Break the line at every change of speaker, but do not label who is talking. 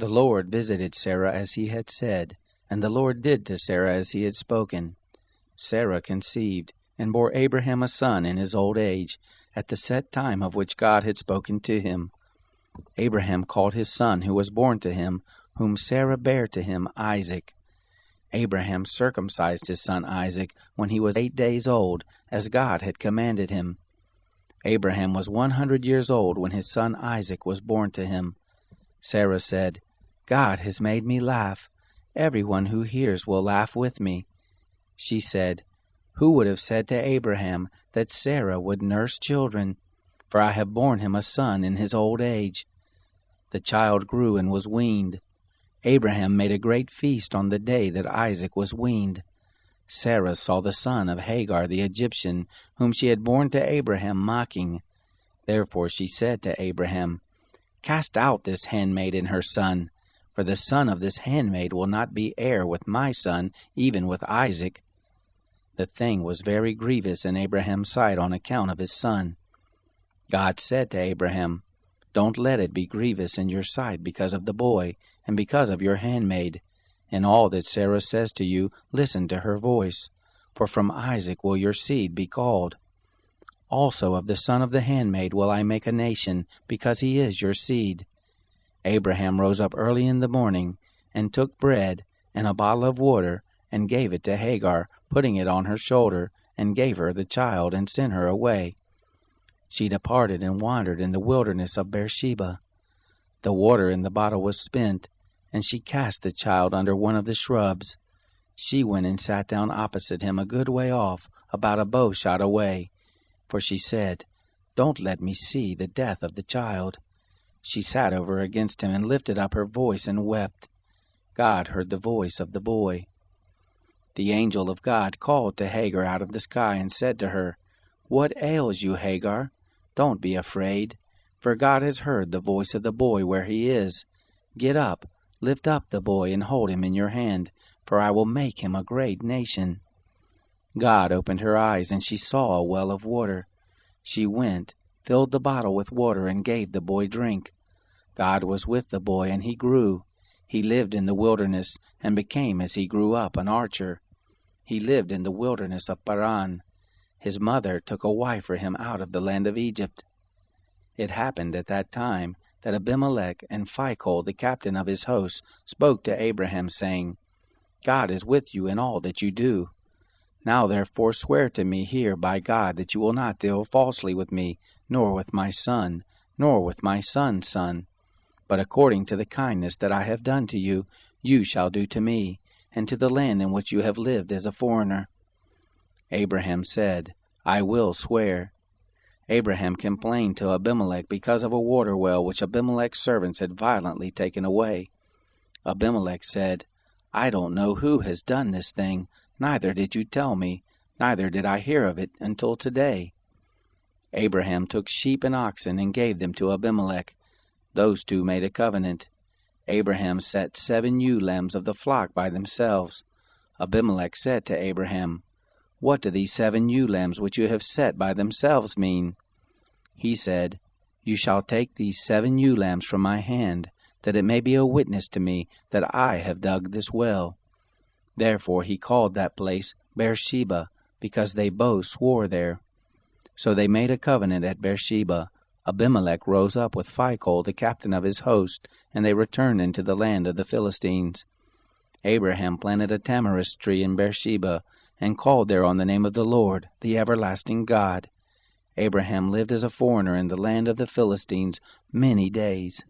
The Lord visited Sarah as he had said, and the Lord did to Sarah as he had spoken. Sarah conceived, and bore Abraham a son in his old age, at the set time of which God had spoken to him. Abraham called his son who was born to him, whom Sarah bare to him, Isaac. Abraham circumcised his son Isaac when he was 8 days old, as God had commanded him. Abraham was 100 years old when his son Isaac was born to him. Sarah said, God has made me laugh. Everyone who hears will laugh with me. She said, Who would have said to Abraham that Sarah would nurse children? For I have borne him a son in his old age. The child grew and was weaned. Abraham made a great feast on the day that Isaac was weaned. Sarah saw the son of Hagar the Egyptian, whom she had borne to Abraham, mocking. Therefore she said to Abraham, Cast out this handmaid and her son, for the son of this handmaid will not be heir with my son, even with Isaac. The thing was very grievous in Abraham's sight on account of his son. God said to Abraham, Don't let it be grievous in your sight because of the boy, and because of your handmaid. In all that Sarah says to you, listen to her voice, for from Isaac will your seed be called. Also of the son of the handmaid will I make a nation, because he is your seed. Abraham rose up early in the morning, and took bread and a bottle of water, and gave it to Hagar, putting it on her shoulder, and gave her the child, and sent her away. She departed and wandered in the wilderness of Beersheba. The water in the bottle was spent, and she cast the child under one of the shrubs. She went and sat down opposite him a good way off, about a bow shot away. For she said, Don't let me see the death of the child. She sat over against him and lifted up her voice and wept. God heard the voice of the boy. The angel of God called to Hagar out of the sky and said to her, What ails you, Hagar? Don't be afraid, for God has heard the voice of the boy where he is. Get up, lift up the boy, and hold him in your hand, for I will make him a great nation. God opened her eyes, and she saw a well of water. She went, filled the bottle with water, and gave the boy drink. God was with the boy, and he grew. He lived in the wilderness, and became, as he grew up, an archer. He lived in the wilderness of Paran. His mother took a wife for him out of the land of Egypt. It happened at that time that Abimelech and Phicol, the captain of his hosts, spoke to Abraham, saying, God is with you in all that you do. Now therefore swear to me here by God that you will not deal falsely with me, nor with my son, nor with my son's son. But according to the kindness that I have done to you, you shall do to me, and to the land in which you have lived as a foreigner. Abraham said, I will swear. Abraham complained to Abimelech because of a water well which Abimelech's servants had violently taken away. Abimelech said, I don't know who has done this thing, neither did you tell me, neither did I hear of it until today. Abraham took sheep and oxen and gave them to Abimelech. Those two made a covenant. Abraham set 7 ewe lambs of the flock by themselves. Abimelech said to Abraham, What do these 7 ewe lambs which you have set by themselves mean? He said, You shall take these 7 ewe lambs from my hand, that it may be a witness to me that I have dug this well. Therefore he called that place Beersheba, because they both swore there. So they made a covenant at Beersheba. Abimelech rose up with Phicol, the captain of his host, and they returned into the land of the Philistines. Abraham planted a tamarisk tree in Beersheba, and called there on the name of the Lord, the everlasting God. Abraham lived as a foreigner in the land of the Philistines many days.